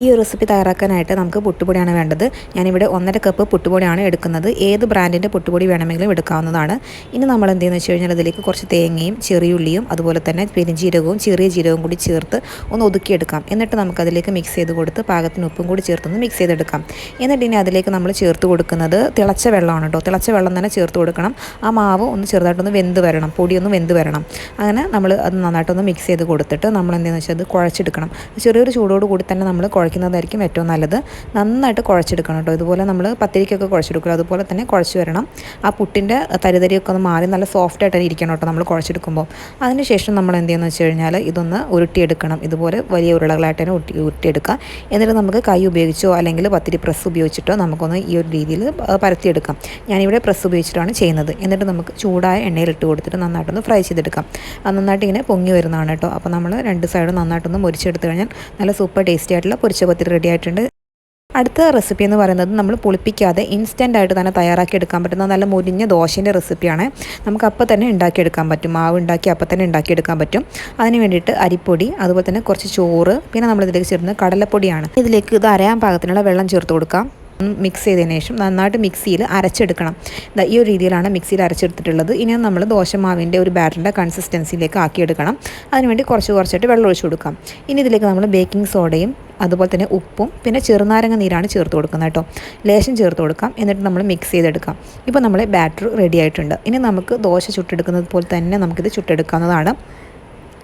ഈ ഒരു റെസിപ്പി തയ്യാറാക്കാനായിട്ട് നമുക്ക് പുട്ടുപൊടിയാണ് വേണ്ടത്. ഞാനിവിടെ 1.5 കപ്പ് പുട്ടുപൊടിയാണ് എടുക്കുന്നത്. ഏത് ബ്രാൻഡിൻ്റെ പുട്ടുപൊടി വേണമെങ്കിലും എടുക്കാവുന്നതാണ്. ഇനി നമ്മൾ എന്ത് ചെയ്യുന്നത് വെച്ച് കഴിഞ്ഞാൽ അതിലേക്ക് കുറച്ച് തേങ്ങയും ചെറിയുള്ളിയും അതുപോലെ തന്നെ പെരുംജീരകവും ചെറിയ ജീരകവും കൂടി ചേർത്ത് ഒന്ന് ഒതുക്കിയെടുക്കാം. എന്നിട്ട് നമുക്കതിലേക്ക് മിക്സ് ചെയ്ത് കൊടുത്ത് പാകത്തിന് ഉപ്പും കൂടി ചേർത്തൊന്ന് മിക്സ് ചെയ്തെടുക്കാം. എന്നിട്ട് ഇനി അതിലേക്ക് നമ്മൾ ചേർത്ത് കൊടുക്കുന്നത് തിളച്ച വെള്ളമാണ് കേട്ടോ. തിളച്ച വെള്ളം തന്നെ ചേർത്ത് കൊടുക്കണം. ആ മാവ് ഒന്ന് ചെറുതായിട്ടൊന്ന് വെന്ത് വരണം, പൊടിയൊന്ന് വെന്ത് വരണം. അങ്ങനെ നമ്മൾ അത് നന്നായിട്ടൊന്ന് മിക്സ് ചെയ്ത് കൊടുത്തിട്ട് നമ്മൾ എന്തെന്ന് വെച്ചാൽ അത് കുഴച്ചെടുക്കണം. ചെറിയൊരു ചൂടോട് കൂടി തന്നെ നമ്മൾ കുഴയ്ക്കുന്നതായിരിക്കും ഏറ്റവും നല്ലത്. നന്നായിട്ട് കുഴച്ചെടുക്കണം കേട്ടോ. ഇതുപോലെ നമ്മൾ പത്തിരിക്കൊക്കെ കുഴച്ചെടുക്കുക അതുപോലെ തന്നെ കുഴച്ച് വരണം. ആ പുട്ടിൻ്റെ തരിതരിയൊക്കെ ഒന്ന് മാറി നല്ല സോഫ്റ്റായിട്ട് ഇരിക്കണം കേട്ടോ നമ്മൾ കുഴച്ചെടുക്കുമ്പോൾ. അതിനുശേഷം നമ്മൾ എന്ത് ചെയ്യുന്നത് വെച്ച് കഴിഞ്ഞാൽ ഇതൊന്ന് ഉരുട്ടിയെടുക്കണം. ഇതുപോലെ വലിയ ഉരുളകളായിട്ട് തന്നെ ഉരുട്ടിയെടുക്കുക. എന്നിട്ട് നമുക്ക് കൈ ഉപയോഗിച്ചോ അല്ലെങ്കിൽ പത്തിരി പ്രസ് ഉപയോഗിച്ചിട്ടോ നമുക്കൊന്ന് ഈ ഒരു രീതിയിൽ പരത്തിയെടുക്കാം. ഞാനിവിടെ പ്രസ് ഉപയോഗിച്ചിട്ടാണ് ചെയ്യുന്നത്. എന്നിട്ട് നമുക്ക് ചൂടായ എണ്ണയിലിട്ട് കൊടുത്തിട്ട് നന്നായിട്ടൊന്ന് ഫ്രൈ ചെയ്തെടുക്കാം. അത് നന്നായിട്ട് ഇങ്ങനെ പൊങ്ങി വരുന്നതാണ് കേട്ടോ. അപ്പോൾ നമ്മൾ രണ്ട് സൈഡും നന്നായിട്ടൊന്ന് മുരിച്ചെടുത്ത് കഴിഞ്ഞാൽ നല്ല സൂപ്പർ ടേസ്റ്റി ആയിട്ടുള്ള പൊരിച്ച പത്തിരി റെഡി ആയിട്ടുണ്ട്. അടുത്ത റെസിപ്പി എന്ന് പറയുന്നത് നമ്മൾ പുളിപ്പിക്കാതെ ഇൻസ്റ്റൻ്റായിട്ട് തന്നെ തയ്യാറാക്കി എടുക്കാൻ പറ്റുന്ന നല്ല മുരിഞ്ഞ ദോശേൻ്റെ റെസിപ്പിയാണ്. നമുക്ക് അപ്പം തന്നെ ഉണ്ടാക്കിയെടുക്കാൻ പറ്റും. മാവ് ഉണ്ടാക്കി അപ്പം തന്നെ ഉണ്ടാക്കിയെടുക്കാൻ പറ്റും. അതിന് വേണ്ടിയിട്ട് അരിപ്പൊടി അതുപോലെ തന്നെ കുറച്ച് ചോറ്, പിന്നെ നമ്മളിതിലേക്ക് ചേർക്കുന്നത് കടലപ്പൊടിയാണ്. ഇതിലേക്ക് ഇത് അരയാൻ പാകത്തിനുള്ള വെള്ളം ചേർത്ത് കൊടുക്കാം. മിക്സ് ചെയ്തതിന് ശേഷം നന്നായിട്ട് മിക്സിയിൽ അരച്ചെടുക്കണം. ഈ ഒരു രീതിയിലാണ് മിക്സിയിൽ അരച്ചെടുത്തിട്ടുള്ളത്. ഇനി നമ്മൾ ദോശമാവിൻ്റെ ഒരു ബാറ്ററിൻ്റെ കൺസിസ്റ്റൻസിയിലേക്ക് ആക്കിയെടുക്കണം. അതിനുവേണ്ടി കുറച്ചായിട്ട് വെള്ളം ഒഴിച്ച് കൊടുക്കാം. ഇനി ഇതിലേക്ക് നമ്മൾ ബേക്കിംഗ് സോഡയും അതുപോലെ തന്നെ ഉപ്പും പിന്നെ ചെറുനാരങ്ങ നീരാണ് ചേർത്ത് കൊടുക്കുന്നത് കേട്ടോ. ലേശം ചേർത്ത് കൊടുക്കാം. എന്നിട്ട് നമ്മൾ മിക്സ് ചെയ്തെടുക്കാം. ഇപ്പോൾ നമ്മളെ ബാറ്റർ റെഡി ആയിട്ടുണ്ട്. ഇനി നമുക്ക് ദോശ ചുട്ടെടുക്കുന്നത് പോലെ തന്നെ നമുക്കിത് ചുട്ടെടുക്കാവുന്നതാണ്.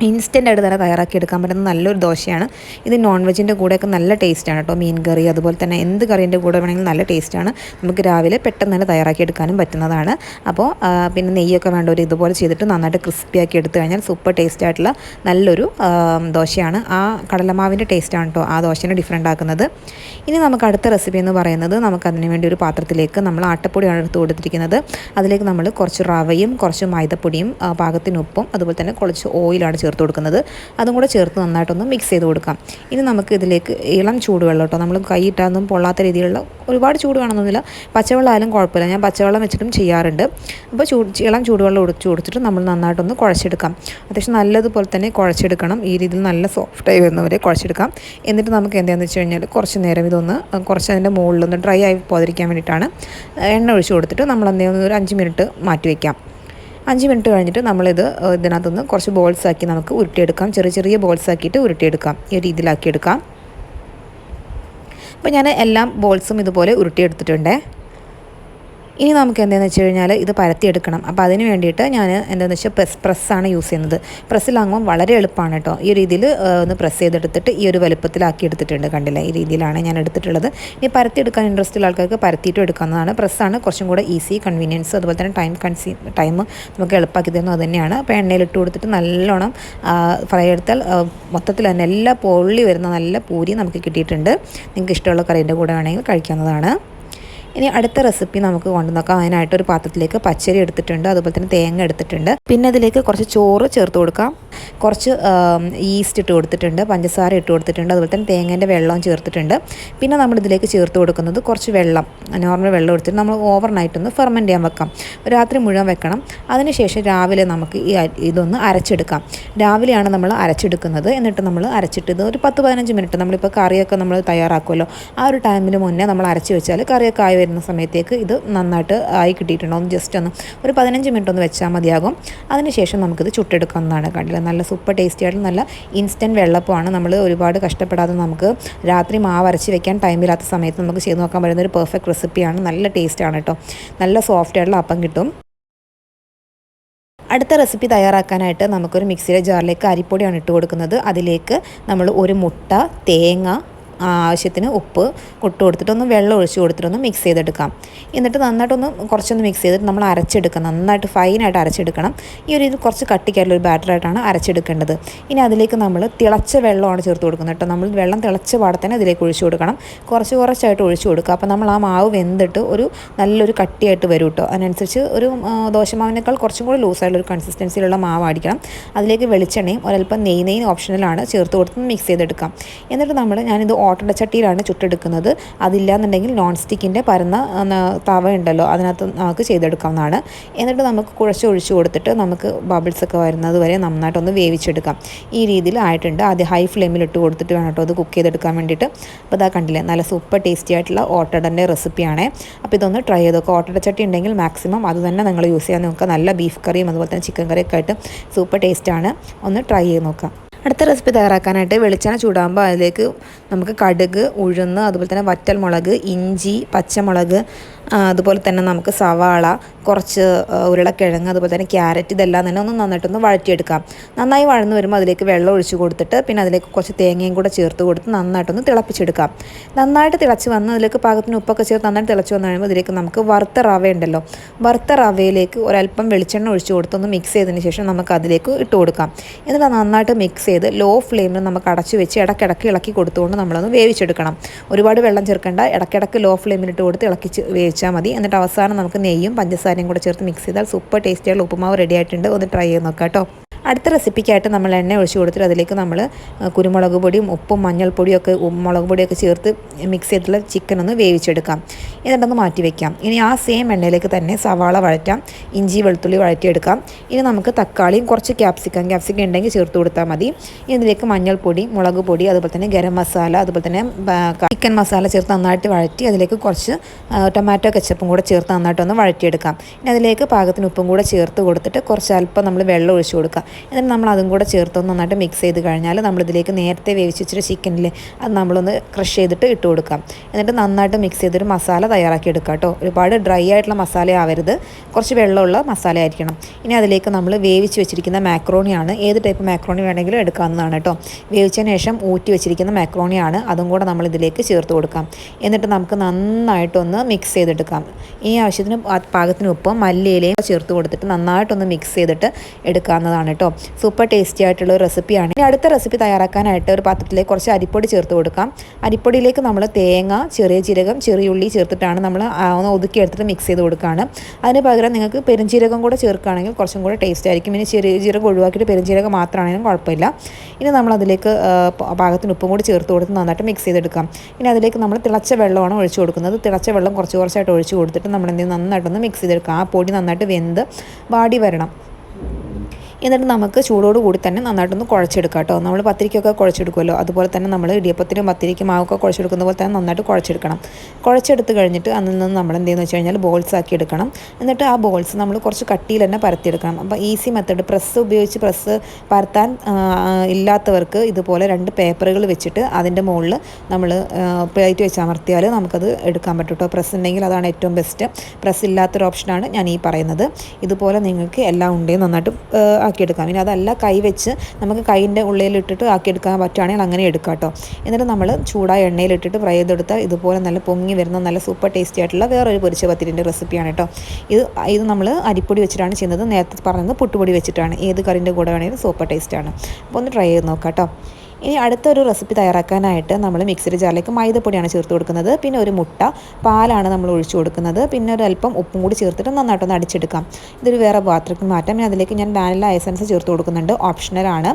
ഇൻസ്റ്റൻ്റായിട്ട് തന്നെ തയ്യാറാക്കി എടുക്കാൻ പറ്റുന്ന നല്ലൊരു ദോശയാണ് ഇത്. നോൺ വെജിൻ്റെ കൂടെയൊക്കെ നല്ല ടേസ്റ്റാണ് കേട്ടോ. മീൻ കറി അതുപോലെ തന്നെ എന്ത് കറീൻ്റെ കൂടെ വേണമെങ്കിലും നല്ല ടേസ്റ്റാണ്. നമുക്ക് രാവിലെ പെട്ടെന്ന് തന്നെ തയ്യാറാക്കി എടുക്കാനും പറ്റുന്നതാണ്. അപ്പോൾ പിന്നെ നെയ്യൊക്കെ വേണ്ടവർ ഇതുപോലെ ചെയ്തിട്ട് നന്നായിട്ട് ക്രിസ്പിയാക്കി എടുത്തു കഴിഞ്ഞാൽ സൂപ്പർ ടേസ്റ്റ് ആയിട്ടുള്ള നല്ലൊരു ദോശയാണ്. ആ കടലമാവിൻ്റെ ടേസ്റ്റാണ് കേട്ടോ ആ ദോശനെ ഡിഫറെൻ്റ് ആക്കുന്നത്. ഇനി നമുക്ക് അടുത്ത റെസിപ്പി എന്ന് പറയുന്നത് നമുക്കതിന് വേണ്ടി ഒരു പാത്രത്തിലേക്ക് നമ്മൾ ആട്ടപ്പൊടിയാണ് എടുത്ത് കൊടുത്തിരിക്കുന്നത്. അതിലേക്ക് നമ്മൾ കുറച്ച് റവയും കുറച്ച് മൈദപ്പൊടിയും പാകത്തിന് ഉപ്പും അതുപോലെ തന്നെ കുറച്ച് ഓയിലാണ് ചേർത്ത് കൊടുക്കുന്നത്. അതും കൂടെ ചേർത്ത് നന്നായിട്ടൊന്ന് മിക്സ് ചെയ്ത് കൊടുക്കാം. ഇനി നമുക്ക് ഇതിലേക്ക് ഇളം ചൂടുവെള്ളം കേട്ടോ. നമ്മൾ കൈയിട്ടൊന്നും പൊള്ളാത്ത രീതിയിലുള്ള ഒരുപാട് ചൂട് വേണമെന്നൊന്നുമില്ല. പച്ചവെള്ളം ആയാലും കുഴപ്പമില്ല. ഞാൻ പച്ചവെള്ളം വെച്ചിട്ടും ചെയ്യാറുണ്ട്. അപ്പോൾ ഇളം ചൂടുവെള്ളം ഒഴിച്ച് കൊടുത്തിട്ട് നമ്മൾ നന്നായിട്ടൊന്ന് കുഴച്ചെടുക്കാം. അത്യാവശ്യം നല്ലതുപോലെ തന്നെ കുഴച്ചെടുക്കണം. ഈ രീതിയിൽ നല്ല സോഫ്റ്റായി വരുന്നവരെ കുഴച്ചെടുക്കാം. എന്നിട്ട് നമുക്ക് എന്താണെന്ന് വെച്ച് കഴിഞ്ഞാൽ കുറച്ച് നേരം ഇതൊന്ന് കുറച്ച് അതിൻ്റെ മുകളിലൊന്ന് ഡ്രൈ ആയി പോകാതിരിക്കാൻ വേണ്ടിയിട്ടാണ് എണ്ണ ഒഴിച്ച് കൊടുത്തിട്ട് നമ്മൾ എന്തെങ്കിലും ഒരു 5 മിനിറ്റ് മാറ്റി വയ്ക്കാം. 5 മിനിറ്റ് കഴിഞ്ഞിട്ട് നമ്മളിത് ഇതിനകത്തുനിന്ന് കുറച്ച് ബോൾസാക്കി നമുക്ക് ഉരുട്ടിയെടുക്കാം. ചെറിയ ബോൾസാക്കിയിട്ട് ഉരുട്ടിയെടുക്കാം. ഈ രീതിയിലാക്കിയെടുക്കാം. അപ്പോൾ ഞാൻ എല്ലാ ബോൾസും ഇതുപോലെ ഉരുട്ടിയെടുത്തിട്ടുണ്ട്. ഇനി നമുക്ക് എന്താണെന്ന് വെച്ച് കഴിഞ്ഞാൽ ഇത് പരത്തിയെടുക്കണം. അപ്പോൾ അതിന് വേണ്ടിയിട്ട് ഞാൻ എന്താണെന്ന് വെച്ചാൽ പ്രസ്സാണ് യൂസ് ചെയ്യുന്നത്. പ്രസ്സിലാകുമ്പോൾ വളരെ എളുപ്പമാണ് കേട്ടോ. ഈ രീതിയിൽ ഒന്ന് പ്രസ് ചെയ്തെടുത്തിട്ട് ഈ ഒരു വലുപ്പത്തിലാക്കി എടുത്തിട്ടുണ്ട്. കണ്ടില്ല, ഈ രീതിയിലാണ് ഞാൻ എടുത്തിട്ടുള്ളത്. ഇനി പരത്തിയെടുക്കാൻ ഇൻട്രസ്റ്റ് ഉള്ള ആൾക്കാർക്ക് പരത്തിയിട്ട് എടുക്കാവുന്നതാണ്. പ്രസ്സാണ് കുറച്ചും കൂടെ ഈസി, കൺവീനിയൻസ് അതുപോലെ തന്നെ ടൈം നമുക്ക് എളുപ്പമാക്കി തരുന്നത് അത് തന്നെയാണ്. അപ്പോൾ എണ്ണയിലിട്ട് കൊടുത്തിട്ട് നല്ലോണം ഫ്രൈ എടുത്താൽ മൊത്തത്തിൽ തന്നെ എല്ലാ പൊള്ളി വരുന്ന നല്ല പൂരി നമുക്ക് കിട്ടിയിട്ടുണ്ട്. നിങ്ങൾക്ക് ഇഷ്ടമുള്ള കറീൻ്റെ കൂടെ വേണമെങ്കിൽ കഴിക്കാവുന്നതാണ്. ഇനി അടുത്ത റെസിപ്പി നമുക്ക് കൊണ്ടുനോക്കാം. അതിനായിട്ട് ഒരു പാത്രത്തിലേക്ക് പച്ചരി എടുത്തിട്ടുണ്ട്, അതുപോലെ തന്നെ തേങ്ങ എടുത്തിട്ടുണ്ട്. പിന്നെ അതിലേക്ക് കുറച്ച് ചോറ് ചേർത്ത് കൊടുക്കാം. കുറച്ച് ഈസ്റ്റ് ഇട്ട് കൊടുത്തിട്ടുണ്ട്, പഞ്ചസാര ഇട്ട് കൊടുത്തിട്ടുണ്ട്, അതുപോലെ തന്നെ തേങ്ങേൻ്റെ വെള്ളവും ചേർത്തിട്ടുണ്ട്. പിന്നെ നമ്മളിതിലേക്ക് ചേർത്ത് കൊടുക്കുന്നത് കുറച്ച് വെള്ളം, നോർമൽ വെള്ളം എടുത്തിട്ട് നമ്മൾ ഓവർനൈറ്റൊന്ന് ഫെർമെൻറ്റ് ചെയ്യാൻ വെക്കാം. രാത്രി മുഴുവൻ വെക്കണം. അതിനുശേഷം രാവിലെ നമുക്ക് ഇതൊന്ന് അരച്ചെടുക്കാം. രാവിലെയാണ് നമ്മൾ അരച്ചെടുക്കുന്നത്. എന്നിട്ട് നമ്മൾ അരച്ചിട്ട് ഇത് ഒരു 10-15 മിനിറ്റ് നമ്മളിപ്പോൾ കറിയൊക്കെ നമ്മൾ തയ്യാറാക്കുമല്ലോ, ആ ഒരു ടൈമിന് മുന്നേ നമ്മൾ അരച്ച് വെച്ചാൽ കറിയൊക്കെ ആയി വരുന്ന സമയത്തേക്ക് ഇത് നന്നായിട്ട് ആയി കിട്ടിയിട്ടുണ്ടാവും. ജസ്റ്റ് ഒന്ന് ഒരു 15 മിനിറ്റ് ഒന്ന് വെച്ചാൽ മതിയാകും. അതിനുശേഷം നമുക്കിത് ചുട്ടെടുക്കാവുന്നതാണ്. കണ്ടില്ല, നല്ല സൂപ്പർ ടേസ്റ്റി ആയിട്ട് നല്ല ഇൻസ്റ്റൻറ്റ് വെള്ളപ്പമാണ്. നമ്മൾ ഒരുപാട് കഷ്ടപ്പെടാതെ നമുക്ക് രാത്രി മാവ് അരച്ച് വെക്കാൻ ടൈമില്ലാത്ത സമയത്ത് നമുക്ക് ചെയ്ത് നോക്കാൻ പറ്റുന്ന ഒരു പെർഫെക്റ്റ് റെസിപ്പിയാണ്. നല്ല ടേസ്റ്റാണ് കേട്ടോ. നല്ല സോഫ്റ്റ് ആയിട്ടുള്ള അപ്പം കിട്ടും. അടുത്ത റെസിപ്പി തയ്യാറാക്കാനായിട്ട് നമുക്കൊരു മിക്സിയുടെ ജാറിലേക്ക് അരിപ്പൊടിയാണ് ഇട്ട് കൊടുക്കുന്നത്. അതിലേക്ക് നമ്മൾ ഒരു മുട്ട, തേങ്ങ, ആവശ്യത്തിന് ഉപ്പ് ഇട്ട് കൊടുത്തിട്ടൊന്ന് വെള്ളം ഒഴിച്ച് കൊടുത്തിട്ടൊന്ന് മിക്സ് ചെയ്തെടുക്കാം. എന്നിട്ട് നന്നായിട്ടൊന്ന് കുറച്ചൊന്ന് മിക്സ് ചെയ്തിട്ട് നമ്മൾ അരച്ചെടുക്കണം. നന്നായിട്ട് ഫൈനായിട്ട് അരച്ചെടുക്കണം. ഈ ഒരു ഇത് കുറച്ച് കട്ടിക്കായിട്ടുള്ള ഒരു ബാറ്ററായിട്ടാണ് അരച്ചെടുക്കേണ്ടത്. ഇനി അതിലേക്ക് നമ്മൾ തിളച്ച വെള്ളമാണ് ചേർത്ത് കൊടുക്കുന്നത് കേട്ടോ. നമ്മൾ വെള്ളം തിളച്ച പാടെ തന്നെ അതിലേക്ക് ഒഴിച്ച് കൊടുക്കണം. കുറച്ചായിട്ട് ഒഴിച്ച് കൊടുക്കുക. അപ്പോൾ നമ്മൾ ആ മാവ് വെന്തിട്ട് ഒരു നല്ലൊരു കട്ടിയായിട്ട് വരും കേട്ടോ. അതിനനുസരിച്ച് ഒരു ദോശമാവിനേക്കാൾ കുറച്ചും കൂടി ലൂസായിട്ടുള്ളൊരു കൺസിസ്റ്റൻസിയിലുള്ള മാവ് അടിക്കണം. അതിലേക്ക് വെളിച്ചെണ്ണയും ഒരൽപ്പം നെയ്യ് ഓപ്ഷണലാണ് ചേർത്ത് കൊടുത്ത് മിക്സ് ചെയ്തെടുക്കാം. എന്നിട്ട് ഞാനിത് ഓട്ടട ചട്ടിയിലാണ് ചുട്ടെടുക്കുന്നത്. അതില്ലാന്നുണ്ടെങ്കിൽ നോൺ സ്റ്റിക്കിൻ്റെ പരന്ന തവ ഉണ്ടല്ലോ, അതിനകത്ത് നമുക്ക് ചെയ്തെടുക്കാവുന്നതാണ്. എന്നിട്ട് നമുക്ക് കുഴച്ച് ഒഴിച്ച് കൊടുത്തിട്ട് നമുക്ക് ബബിൾസൊക്കെ വരുന്നത് വരെ നന്നായിട്ടൊന്ന് വേവിച്ചെടുക്കാം. ഈ രീതിയിൽ ആയിട്ടുണ്ട്. ആദ്യം ഹൈ ഫ്ലെയിമിൽ ഇട്ട് കൊടുത്തിട്ട് വേണം കേട്ടോ അത് കുക്ക് ചെയ്തെടുക്കാൻ വേണ്ടിയിട്ട്. അപ്പോൾ ഇതാ കണ്ടില്ലേ, നല്ല സൂപ്പർ ടേസ്റ്റി ആയിട്ടുള്ള ഓട്ടടൻ്റെ റെസിപ്പിയാണ്. അപ്പോൾ ഇതൊന്ന് ട്രൈ ചെയ്ത് നോക്കുക. ഓട്ടട ചട്ടി ഉണ്ടെങ്കിൽ മാക്സിമം അത് തന്നെ നിങ്ങൾ യൂസ് ചെയ്യാൻ നോക്കുക. നല്ല ബീഫ് കറിയും അതുപോലെ തന്നെ ചിക്കൻ കറിയൊക്കെ ആയിട്ട് സൂപ്പർ ടേസ്റ്റാണ്. ഒന്ന് ട്രൈ ചെയ്ത് നോക്കാം. അടുത്ത റെസിപ്പി തയ്യാറാക്കാനായിട്ട് വെളിച്ചെണ്ണ ചൂടാകുമ്പോൾ അതിലേക്ക് നമുക്ക് കടുക്, ഉഴുന്ന്, അതുപോലെ തന്നെ വറ്റൽമുളക്, ഇഞ്ചി, പച്ചമുളക്, അതുപോലെ തന്നെ നമുക്ക് സവാള, കുറച്ച് ഉരുളക്കിഴങ്ങ്, അതുപോലെ തന്നെ ക്യാരറ്റ്, ഇതെല്ലാം തന്നെ ഒന്ന് നന്നായിട്ടൊന്ന് വഴറ്റിയെടുക്കാം. നന്നായി വഴന്ന് വരുമ്പോൾ അതിലേക്ക് വെള്ളം ഒഴിച്ച് കൊടുത്തിട്ട് പിന്നെ അതിലേക്ക് കുറച്ച് തേങ്ങയും കൂടെ ചേർത്ത് കൊടുത്ത് നന്നായിട്ടൊന്ന് തിളപ്പിച്ചെടുക്കാം. നന്നായിട്ട് തിളച്ച് വന്ന് അതിലേക്ക് പാകത്തിന് ഉപ്പൊക്കെ ചേർത്ത് നന്നായിട്ട് തിളച്ച് വന്നു കഴിയുമ്പോൾ ഇതിലേക്ക് നമുക്ക് വറുത്ത റവ ഉണ്ടല്ലോ, വറുത്ത റവയിലേക്ക് ഒരല്പം വെളിച്ചെണ്ണ ഒഴിച്ച് കൊടുത്തൊന്ന് മിക്സ് ചെയ്തതിന് ശേഷം നമുക്ക് അതിലേക്ക് ഇട്ട് കൊടുക്കാം. എന്നിട്ട് നന്നായിട്ട് മിക്സ് ചെയ്ത് ലോ ഫ്ലെയിമിൽ നമുക്ക് അടച്ച് വെച്ച് ഇടയ്ക്കിടയ്ക്ക് ഇളക്കി കൊടുത്തുകൊണ്ട് നമ്മളൊന്ന് വേവിച്ചെടുക്കണം. ഒരുപാട് വെള്ളം ചേർക്കേണ്ട, ഇടയ്ക്കിടയ്ക്ക് ലോ ഫ്ലെയിമിലിട്ട് കൊടുത്ത് ഇളക്കി വേവിച്ചാൽ മതി. എന്നിട്ട് അവസാനം നമുക്ക് നെയ്യും പഞ്ചസാരയും കൂടെ ചേർത്ത് മിക്സ് ചെയ്താൽ സൂപ്പർ ടേസ്റ്റിയായുള്ള ഉപ്പുമാവ് റെഡി ആയിട്ടുണ്ട്. ഒന്ന് ട്രൈ ചെയ്ത് നോക്കാം കേട്ടോ. അടുത്ത റെസിപ്പിക്കായിട്ട് നമ്മൾ എണ്ണ ഒഴിച്ച് കൊടുത്തിട്ട് അതിലേക്ക് നമ്മൾ കുരുമുളക് പൊടിയും ഉപ്പും മഞ്ഞൾപ്പൊടിയും ഒക്കെ മുളക് പൊടിയൊക്കെ ചേർത്ത് മിക്സ് ചെയ്തിട്ടുള്ള ചിക്കൻ ഒന്ന് വേവിച്ചെടുക്കാം. എന്നിട്ടൊന്ന് മാറ്റി വയ്ക്കാം. ഇനി ആ സെയിം എണ്ണയിലേക്ക് തന്നെ സവാള വഴറ്റാം, ഇഞ്ചി വെളുത്തുള്ളി വഴറ്റിയെടുക്കാം. ഇനി നമുക്ക് തക്കാളിയും കുറച്ച് ക്യാപ്സിക്കം ഉണ്ടെങ്കിൽ ചേർത്ത് കൊടുത്താൽ മതി. ഇനി ഇതിലേക്ക് മഞ്ഞൾപ്പൊടി, മുളക് പൊടി, അതുപോലെ തന്നെ ഗരം മസാല, അതുപോലെ തന്നെ ചിക്കൻ മസാല ചേർത്ത് നന്നായിട്ട് വഴറ്റി അതിലേക്ക് കുറച്ച് ടൊമാറ്റോ കെച്ചപ്പും കൂടെ ചേർത്ത് നന്നായിട്ടൊന്ന് വഴറ്റിയെടുക്കാം. ഇനി അതിലേക്ക് പാകത്തിന് ഉപ്പും കൂടെ ചേർത്ത് കൊടുത്തിട്ട് കുറച്ച് അല്പം നമ്മൾ വെള്ളം ഒഴിച്ച് കൊടുക്കാം. എന്നിട്ട് നമ്മൾ അതും കൂടെ ചേർത്തൊന്ന് നന്നായിട്ട് മിക്സ് ചെയ്ത് കഴിഞ്ഞാൽ നമ്മളിതിലേക്ക് നേരത്തെ വേവിച്ച് വെച്ചിട്ട് ചിക്കനിൽ അത് നമ്മളൊന്ന് ക്രഷ് ചെയ്തിട്ട് ഇട്ട് കൊടുക്കാം. എന്നിട്ട് നന്നായിട്ട് മിക്സ് ചെയ്തൊരു മസാല തയ്യാറാക്കി എടുക്കാം കേട്ടോ. ഒരുപാട് ഡ്രൈ ആയിട്ടുള്ള മസാല ആവരുത്, കുറച്ച് വെള്ളമുള്ള മസാല ആയിരിക്കണം. ഇനി അതിലേക്ക് നമ്മൾ വേവിച്ച് വെച്ചിരിക്കുന്ന മാക്രോണിയാണ്, ഏത് ടൈപ്പ് മാക്രോണി വേണമെങ്കിലും എടുക്കാവുന്നതാണ് കേട്ടോ. വേവിച്ചതിന് ശേഷം ഊറ്റി വെച്ചിരിക്കുന്ന മാക്രോണിയാണ്, അതും കൂടെ നമ്മൾ ഇതിലേക്ക് ചേർത്ത് കൊടുക്കാം. എന്നിട്ട് നമുക്ക് നന്നായിട്ടൊന്ന് മിക്സ് ചെയ്തെടുക്കാം. ഈ ആവശ്യത്തിന് പാകത്തിന് ഉപ്പും മല്ലിയിലയും ചേർത്ത് കൊടുത്തിട്ട് നന്നായിട്ടൊന്ന് മിക്സ് ചെയ്തിട്ട് എടുക്കാവുന്നതാണ് കേട്ടോ. സൂപ്പർ ടേസ്റ്റി ആയിട്ടുള്ള ഒരു റെസിപ്പിയാണ്. ഇനി അടുത്ത റെസിപ്പി തയ്യാറാക്കാനായിട്ട് ഒരു പാത്രത്തിലേക്ക് കുറച്ച് അരിപ്പൊടി ചേർത്ത് കൊടുക്കാം. അരിപ്പൊടിയിലേക്ക് നമ്മൾ തേങ്ങ, ചെറിയ ജീരകം, ചെറിയുള്ളി ചേർത്തിട്ടാണ് നമ്മൾ ഒന്ന് ഒതുക്കി എടുത്തിട്ട് മിക്സ് ചെയ്ത് കൊടുക്കുകയാണ്. അതിന് പകരം നിങ്ങൾക്ക് പെരുംജീരകം കൂടെ ചേർക്കുകയാണെങ്കിൽ കുറച്ചും കൂടെ ടേസ്റ്റ് ആയിരിക്കും. ഇനി ചെറിയ ജീരകം ഒഴിവാക്കിയിട്ട് പെരുംജീരകം മാത്രമാണെങ്കിലും കുഴപ്പമില്ല. ഇനി നമ്മൾ അതിലേക്ക് പാകത്തിന് ഉപ്പും കൂടി ചേർത്ത് കൊടുത്ത് നന്നായിട്ട് മിക്സ് ചെയ്തെടുക്കാം. ഇനി അതിലേക്ക് നമ്മൾ തിളച്ച വെള്ളമാണ് ഒഴിച്ച് കൊടുക്കുന്നത്. തിളച്ച വെള്ളം കുറച്ചായിട്ട് ഒഴിച്ച് കൊടുത്തിട്ട് നമ്മൾ എന്തെങ്കിലും നന്നായിട്ടൊന്ന് മിക്സ് ചെയ്തെടുക്കാം. ആ പൊടി നന്നായിട്ട് വെന്ത് വാടി വരണം. എന്നിട്ട് നമുക്ക് ചൂടോട് കൂടി തന്നെ നന്നായിട്ടൊന്ന് കുഴച്ചെടുക്കാം കേട്ടോ. നമ്മൾ പത്തിരിക്കൊക്കെ കുഴച്ചെടുക്കുമല്ലോ, അതുപോലെ തന്നെ നമ്മൾ ഇടിയപ്പത്തിനും പത്തിരിക്കും മാവൊക്കെ കുഴച്ചെടുക്കുന്ന പോലെ തന്നെ നന്നായിട്ട് കുഴച്ചെടുക്കണം. കുഴച്ചെടുത്ത് കഴിഞ്ഞിട്ട് അതിൽ നിന്ന് നമ്മൾ എന്തെന്ന് വെച്ച് കഴിഞ്ഞാൽ ബോൾസ് ആക്കി എടുക്കണം. എന്നിട്ട് ആ ബോൾസ് നമ്മൾ കുറച്ച് കട്ടിയിൽ തന്നെ പരത്തിയെടുക്കണം. അപ്പോൾ ഈസി മെത്തേഡ്, പ്രസ് പരത്താൻ ഇല്ലാത്തവർക്ക് ഇതുപോലെ 2 പേപ്പറുകൾ വെച്ചിട്ട് അതിൻ്റെ മുകളിൽ നമ്മൾ പ്ലേറ്റ് വെച്ച് അമർത്തിയാൽ നമുക്കത് എടുക്കാൻ പറ്റും കേട്ടോ. പ്രസ് ഉണ്ടെങ്കിൽ അതാണ് ഏറ്റവും ബെസ്റ്റ്. പ്രസ് ഇല്ലാത്തൊരു ഓപ്ഷനാണ് ഞാൻ ഈ പറയുന്നത്. ഇതുപോലെ നിങ്ങൾക്ക് എല്ലാം ഉണ്ടെങ്കിൽ നന്നായിട്ട് ആക്കിയെടുക്കാം. ഇനി അതല്ല കൈ വെച്ച് നമുക്ക് കൈൻ്റെ ഉള്ളിലിട്ടിട്ട് ആക്കിയെടുക്കാൻ പറ്റുകയാണെങ്കിൽ അങ്ങനെ എടുക്കാം കേട്ടോ. എന്നിട്ട് നമ്മൾ ചൂടായ എണ്ണയിലിട്ടിട്ട് ഫ്രൈ ചെയ്തെടുത്താൽ ഇതുപോലെ നല്ല പൊങ്ങി വരുന്ന നല്ല സൂപ്പർ ടേസ്റ്റി ആയിട്ടുള്ള വേറൊരു പൊരിച്ച പത്തിരിൻ്റെ റെസിപ്പിയാണ് കേട്ടോ. ഇത് നമ്മൾ അരിപ്പൊടി വെച്ചിട്ടാണ് ചെയ്യുന്നത്. നേരത്തെ പറഞ്ഞത് പുട്ടുപൊടി വെച്ചിട്ടാണ്. ഏത് കറിൻ്റെ കൂടെ വേണമെങ്കിലും സൂപ്പർ ടേസ്റ്റാണ്. അപ്പോൾ ഒന്ന് ട്രൈ ചെയ്ത് നോക്കാം കേട്ടോ. ഇനി അടുത്തൊരു റെസിപ്പി തയ്യാറാക്കാനായിട്ട് നമ്മൾ മിക്സിയുടെ ജാറിലേക്ക് മൈദപ്പൊടിയാണ് ചേർത്ത് കൊടുക്കുന്നത്. പിന്നെ ഒരു മുട്ട, പാലാണ് നമ്മൾ ഒഴിച്ചു കൊടുക്കുന്നത്. പിന്നെ ഒരു അല്പം ഉപ്പും കൂടി ചേർത്തിട്ട് നന്നായിട്ടൊന്ന് അടിച്ചെടുക്കാം. ഇതൊരു വേറെ പാത്രത്തിൽ മാറ്റാം. പിന്നെ അതിലേക്ക് ഞാൻ വാനില എസൻസ് ചേർത്ത് കൊടുക്കുന്നുണ്ട്, ഓപ്ഷണലാണ്.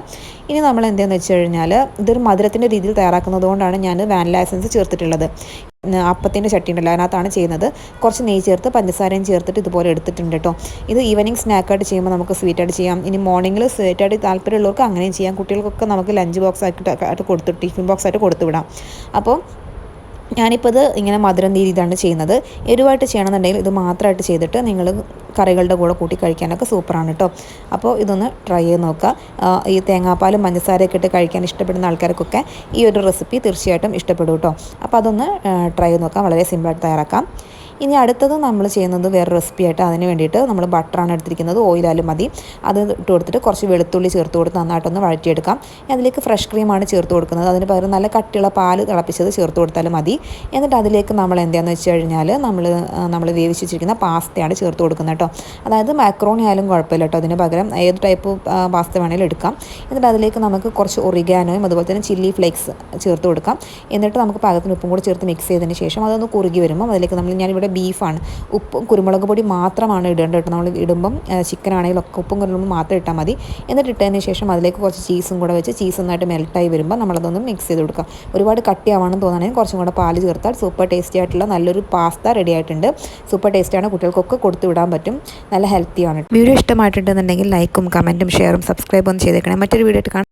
ഇനി നമ്മൾ എന്താണെന്ന് വെച്ച് കഴിഞ്ഞാൽ ഇതൊരു മധുരത്തിൻ്റെ രീതിയിൽ തയ്യാറാക്കുന്നത് കൊണ്ടാണ് ഞാൻ വാനില എസൻസ് ചേർത്തിട്ടുള്ളത്. അപ്പത്തിൻ്റെ ചട്ടി ഉണ്ടല്ലോ, അതിനകത്താണ് ചെയ്യുന്നത്. കുറച്ച് നെയ്യ് ചേർത്ത് പഞ്ചസാരയും ചേർത്തിട്ട് ഇതുപോലെ എടുത്തിട്ടുണ്ട് കേട്ടോ. ഇത് ഈവനിങ് സ്നാക്കായിട്ട് ചെയ്യുമ്പോൾ നമുക്ക് സ്വീറ്റായിട്ട് ചെയ്യാം. ഇനി മോർണിംഗിൽ സ്വീറ്റായിട്ട് താല്പര്യമുള്ളവർക്ക് അങ്ങനെയും ചെയ്യാം. കുട്ടികൾക്കൊക്കെ നമുക്ക് ലഞ്ച് ബോക്സ് ആയിട്ട് ടിഫിൻ ബോക്സ് ആയിട്ട് കൊടുത്തു വിടാം. അപ്പോൾ ഞാനിപ്പോൾ ഇത് ഇങ്ങനെ മധുരം രീതിയിലാണ് ചെയ്യുന്നത്. എരിവായിട്ട് ചെയ്യണമെന്നുണ്ടെങ്കിൽ ഇത് മാത്രമായിട്ട് ചെയ്തിട്ട് നിങ്ങൾ കറികളുടെ കൂടെ കൂട്ടി കഴിക്കാനൊക്കെ സൂപ്പറാണ് കേട്ടോ. അപ്പോൾ ഇതൊന്ന് ട്രൈ ചെയ്ത് നോക്കുക. ഈ തേങ്ങാപ്പാലും പഞ്ചസാരയൊക്കെ ഇട്ട് കഴിക്കാൻ ഇഷ്ടപ്പെടുന്ന ആൾക്കാർക്കൊക്കെ ഈ ഒരു റെസിപ്പി തീർച്ചയായിട്ടും ഇഷ്ടപ്പെടും കേട്ടോ. അപ്പോൾ അതൊന്ന് ട്രൈ ചെയ്ത് നോക്കാം. വളരെ സിമ്പിളായിട്ട് തയ്യാറാക്കാം. ഇനി അടുത്തത് നമ്മൾ ചെയ്യുന്നത് വേറെ റെസിപ്പി ആയിട്ട് അതിന് വേണ്ടിയിട്ട് നമ്മൾ ബട്ടറാണ് എടുത്തിരിക്കുന്നത്. ഓയിലാലും മതി. അത് ഇട്ട് കൊടുത്തിട്ട് കുറച്ച് വെളുത്തുള്ളി ചേർത്ത് കൊടുത്ത് നന്നായിട്ടൊന്ന് വഴറ്റിയെടുക്കാം. അതിലേക്ക് ഫ്രഷ് ക്രീമാണ് ചേർത്ത് കൊടുക്കുന്നത്. അതിന് പകരം നല്ല കട്ടിയുള്ള പാല് തിളപ്പിച്ചത് ചേർത്ത് കൊടുത്താലും മതി. എന്നിട്ട് അതിലേക്ക് നമ്മൾ എന്താണെന്ന് വെച്ച് കഴിഞ്ഞാൽ നമ്മൾ വേവിച്ച് വെച്ചിരിക്കുന്ന പാസ്തയാണ് ചേർത്ത് കൊടുക്കുന്നത് കേട്ടോ. അതായത് മാക്രോണി ആയാലും കുഴപ്പമില്ല കേട്ടോ. അതിന് പകരം ഏത് ടൈപ്പ് പാസ്ത വേണമെങ്കിലും എടുക്കാം. എന്നിട്ട് അതിലേക്ക് നമുക്ക് കുറച്ച് ഒറിഗാനോയും അതുപോലെ തന്നെ ചില്ലി ഫ്ലേക്സ് ചേർത്ത് കൊടുക്കാം. എന്നിട്ട് നമുക്ക് പാകത്തിന് ഉപ്പും കൂടി ചേർത്ത് മിക്സ് ചെയ്തതിന് ശേഷം അതൊന്ന് കുറുകി വരുമ്പോൾ അതിലേക്ക് ഞാനിവിടെ ബീഫാണ്. ഉപ്പും കുരുമുളക് പൊടി മാത്രമാണ് ഇടേണ്ടത് കേട്ടോ. നമ്മൾ ഇടുമ്പം ചിക്കൻ ആണെങ്കിലും ഒക്കെ ഉപ്പും കുരുമുളകും മാത്രം ഇട്ടാൽ മതി. എന്നിട്ട് ഇട്ടതിന് ശേഷം അതിലേക്ക് കുറച്ച് ചീസും കൂടെ വെച്ച് ചീസ് നന്നായിട്ട് മെൽട്ടായി വരുമ്പോൾ നമ്മളതൊന്ന് മിക്സ് ചെയ്ത് കൊടുക്കാം. ഒരുപാട് കട്ടിയാവാണെന്ന് തോന്നുകയാണെങ്കിൽ കുറച്ചും കൂടെ പാല് ചേർത്താൽ സൂപ്പർ ടേസ്റ്റി ആയിട്ടുള്ള നല്ലൊരു പാസ്ത റെഡി ആയിട്ടുണ്ട്. സൂപ്പർ ടേസ്റ്റിയാണ്, കുട്ടികൾക്കൊക്കെ കൊടുത്തു വിടാൻ പറ്റും, നല്ല ഹെൽത്തിയാണ്. വീഡിയോ ഇഷ്ടമായിട്ടുണ്ടെന്നുണ്ടെങ്കിൽ ലൈക്കും കമൻറ്റും ഷെയറും സബ്സ്ക്രൈബും ചെയ്തേക്കണേ. മറ്റൊരു വീഡിയോ ആയിട്ട് കാണാം.